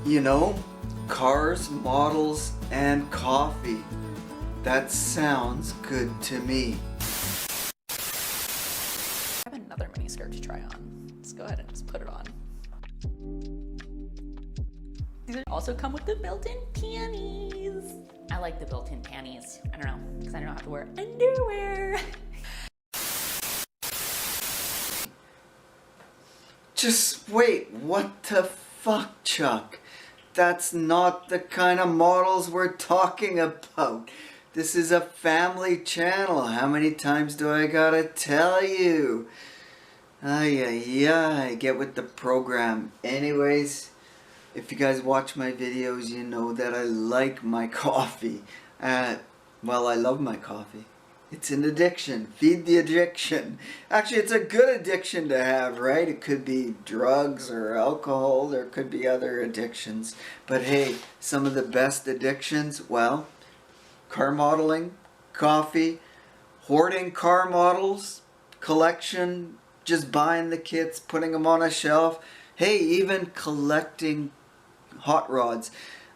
You know, cars, models, and coffee. That sounds good to me. I have another mini skirt to try on. Let's go ahead and just put it on. These also come with the built-in panties. I like the built-in panties. I don't know, because I don't have to wear underwear. Just wait, what the fuck, Chuck? That's not the kind of models we're talking about. This is a family channel. How many times do I gotta tell you? Ay, ay, ay, get with the program. Anyways, if you guys watch my videos, you know that I like my coffee. Well, I love my coffee. It's an addiction. Feed the addiction. Actually, it's a good addiction to have, right? It could be drugs or alcohol. There could be other addictions. But hey, some of the best addictions, well, car modeling, coffee, hoarding car models, collection, just buying the kits, putting them on a shelf. Hey, even collecting hot rods.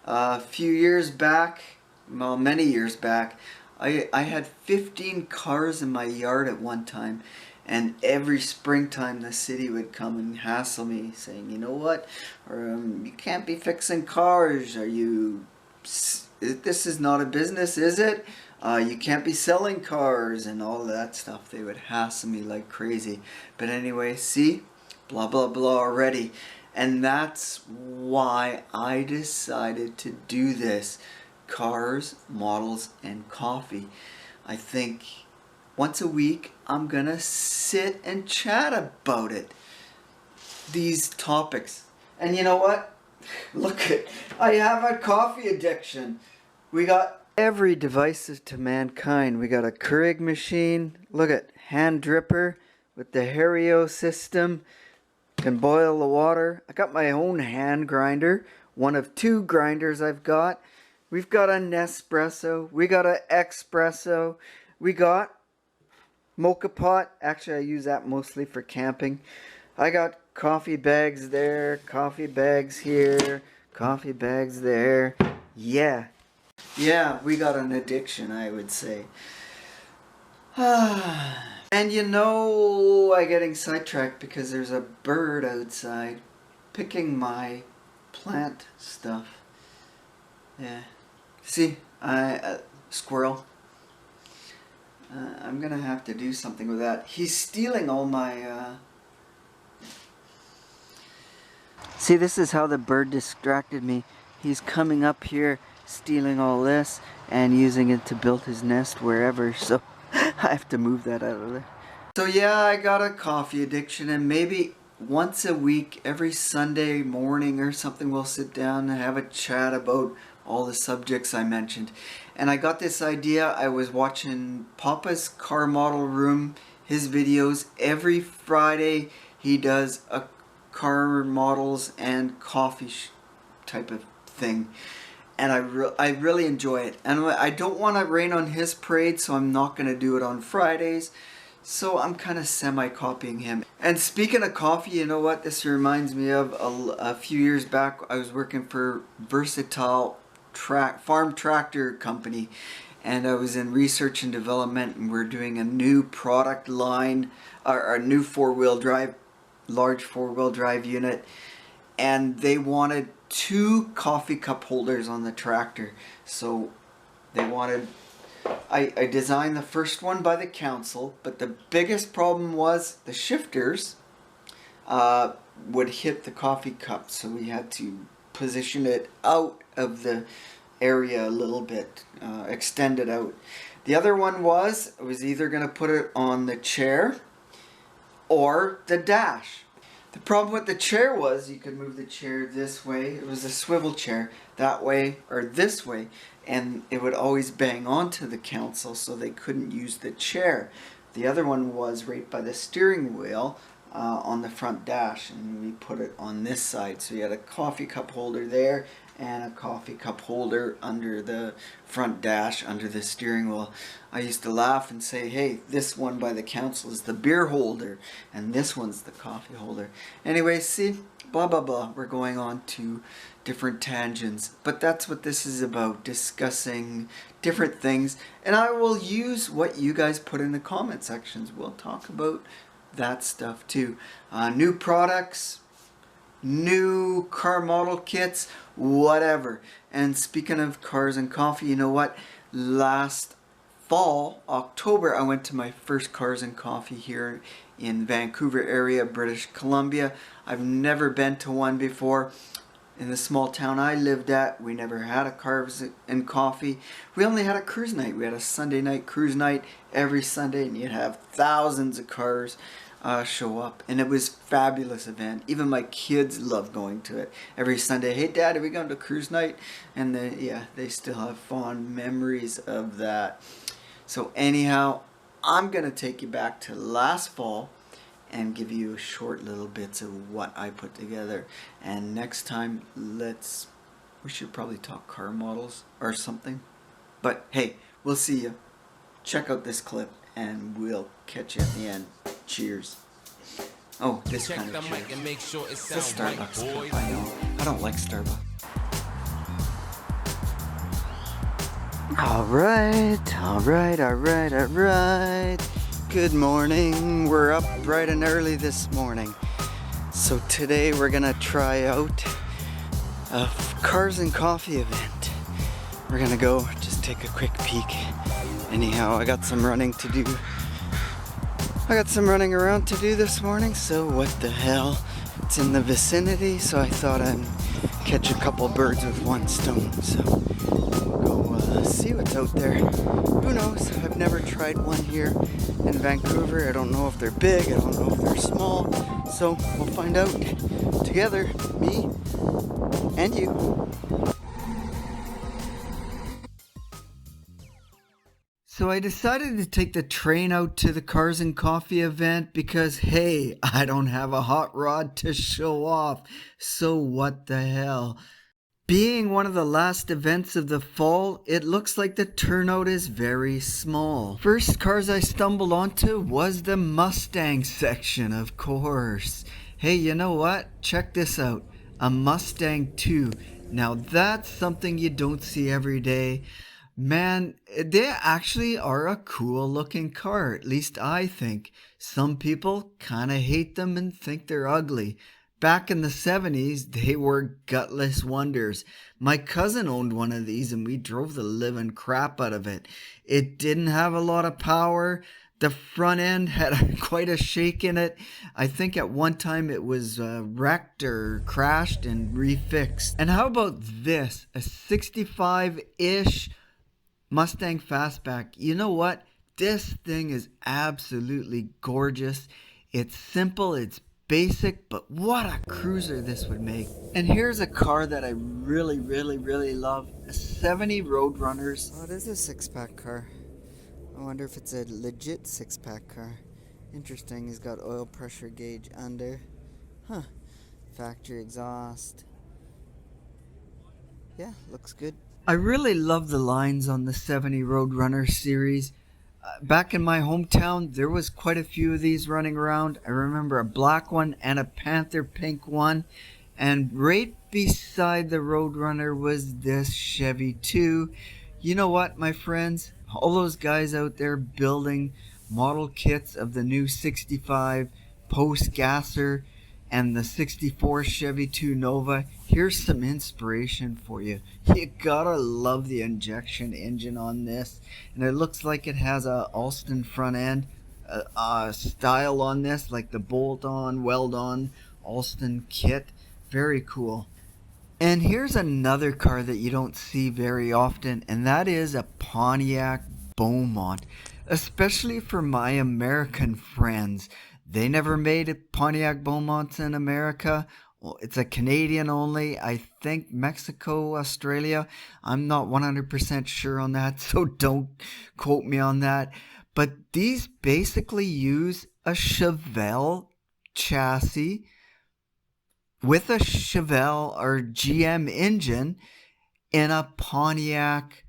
A few years back, well, many years back, I had 15 cars in my yard at one time, and every springtime the city would come and hassle me saying, you know what, you can't be fixing cars, this is not a business, is it? You can't be selling cars and all that stuff. They would hassle me like crazy. But anyway, see, blah blah blah already. And that's why I decided to do this. Cars, models, and coffee. I think once a week I'm gonna sit and chat about it. These topics. And you know what? Look at, I have a coffee addiction. We got every device to mankind. We got a Keurig machine. Look at hand dripper with the Hario system. Can boil the water. I got my own hand grinder. One of two grinders I've got. We've got a Nespresso. We got an Espresso. We got mocha pot. Actually, I use that mostly for camping. I got coffee bags there, coffee bags here, coffee bags there. Yeah. Yeah, we got an addiction, I would say. And you know, I'm getting sidetracked because there's a bird outside picking my plant stuff. Yeah. See, squirrel. I'm gonna have to do something with that. He's stealing all my, See, this is how the bird distracted me. He's coming up here, stealing all this, and using it to build his nest wherever, so I have to move that out of there. So yeah, I got a coffee addiction, and maybe once a week, every Sunday morning or something, we'll sit down and have a chat about all the subjects I mentioned. And I got this idea. I was watching Papa's Car Model Room, his videos. Every Friday he does a car models and coffee type of thing. And I really enjoy it. And I don't want to rain on his parade, so I'm not going to do it on Fridays. So I'm kind of semi-copying him. And speaking of coffee, you know what? This reminds me of a few years back. I was working for Versatile Farm Tractor Company. And I was in research and development. And we're doing a new product line. A new four-wheel drive, large four-wheel drive unit. And they wanted 2 coffee cup holders on the tractor. So they wanted... I designed the first one by the council, but the biggest problem was the shifters would hit the coffee cup, so we had to position it out of the area a little bit, extend it out. The other one was, I was either going to put it on the chair or the dash. The problem with the chair was you could move the chair this way. It was a swivel chair, that way or this way, and it would always bang onto the console, so they couldn't use the chair. The other one was right by the steering wheel on the front dash, and we put it on this side. So you had a coffee cup holder there and a coffee cup holder under the front dash, under the steering wheel. I used to laugh and say, hey, this one by the council is the beer holder, and this one's the coffee holder. Anyway, see, blah, blah, blah. We're going on to different tangents, but that's what this is about, discussing different things. And I will use what you guys put in the comment sections. We'll talk about that stuff too. New products, new car model kits, whatever. And speaking of cars and coffee, you know what? Last fall, October, I went to my first Cars and Coffee here in Vancouver area, British Columbia. I've never been to one before. In the small town I lived at, we never had a Cars and Coffee. We only had a cruise night. We had a Sunday night cruise night every Sunday, and you'd have thousands of cars show up, and it was a fabulous event. Even my kids loved going to it every Sunday. Hey Dad, are we going to cruise night? And they still have fond memories of that. So anyhow, I'm gonna take you back to last fall and give you short little bits of what I put together. And next time, we should probably talk car models or something. But hey, we'll see you. Check out this clip and we'll catch you at the end. Cheers. Oh, this kind of cheers. It's a Starbucks cup, I know. I don't like Starbucks. Alright. Good morning. We're up bright and early this morning. So today we're gonna try out a Cars and Coffee event. We're gonna go just take a quick peek. Anyhow, I got some running to do. I got some running around to do this morning, so what the hell. It's in the vicinity, so I thought I'd catch a couple birds with one stone. So go see what's out there. Who knows? I've never tried one here in Vancouver. I don't know if they're big, I don't know if they're small. So we'll find out together, me and you. So I decided to take the train out to the Cars and Coffee event because, hey, I don't have a hot rod to show off. So what the hell? Being one of the last events of the fall, it looks like the turnout is very small. First cars I stumbled onto was the Mustang section, of course. Hey, you know what? Check this out. A Mustang 2. Now that's something you don't see every day. Man, they actually are a cool looking car, at least I think. Some people kind of hate them and think they're ugly. Back in the 70s, they were gutless wonders. My cousin owned one of these and we drove the living crap out of it. It didn't have a lot of power. The front end had quite a shake in it. I think at one time it was wrecked or crashed and refixed. And how about this? A 65-ish Mustang Fastback. You know what? This thing is absolutely gorgeous. It's simple, it's basic, but what a cruiser this would make. And here's a car that I really love. A 70 Roadrunners. Oh, it is a six-pack car. I wonder if it's a legit six-pack car. Interesting, he's got oil pressure gauge under. Huh. Factory exhaust. Yeah, looks good. I really love the lines on the 70 Roadrunner series. Back in my hometown, there was quite a few of these running around. I remember a black one and a panther pink one. And right beside the Roadrunner was this Chevy 2. You know what, my friends? All those guys out there building model kits of the new 65 post-gasser and the 64 Chevy 2 Nova, here's some inspiration for you. You gotta love the injection engine on this. And it looks like it has a Alston front end style on this, like the bolt-on, weld-on Alston kit. Very cool. And here's another car that you don't see very often, and that is a Pontiac Beaumont. Especially for my American friends. They never made Pontiac Beaumonts in America. Well, it's a Canadian only. I think Mexico, Australia. I'm not 100% sure on that, so don't quote me on that. But these basically use a Chevelle chassis with a Chevelle or GM engine in a Pontiac,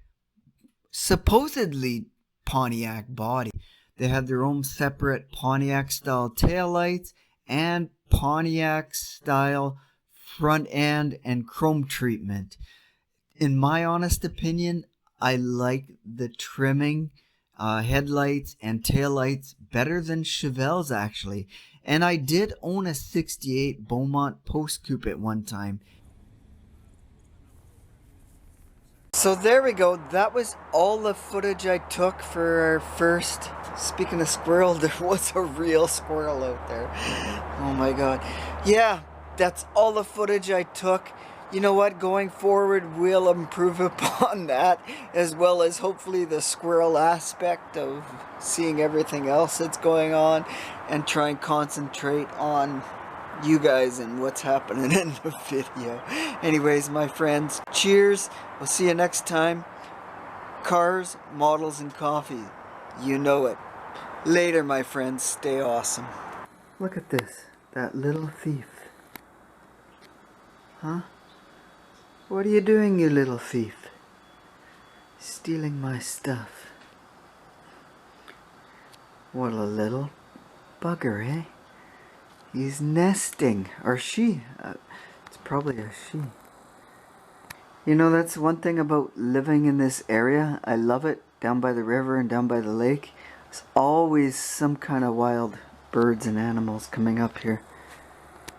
supposedly Pontiac body. They had their own separate Pontiac style taillights and Pontiac style front end and chrome treatment. In my honest opinion, I like the trimming, headlights and taillights better than Chevelle's actually. And I did own a 68 Beaumont Post Coupe at one time. So there we go. That was all the footage I took for our first. Speaking of squirrel, there was a real squirrel out there. Oh my god. Yeah, that's all the footage I took. You know what? Going forward, we'll improve upon that, as well as hopefully the squirrel aspect of seeing everything else that's going on, and try and concentrate on you guys and what's happening in the video. Anyways, my friends, cheers. We'll see you next time. Cars, models, and coffee. You know it. Later, my friends. Stay awesome. Look at this. That little thief. Huh? What are you doing, you little thief? Stealing my stuff. What a little bugger, eh? He's nesting. Or she. It's probably a she. You know, that's one thing about living in this area. I love it. Down by the river and down by the lake. There's always some kind of wild birds and animals coming up here.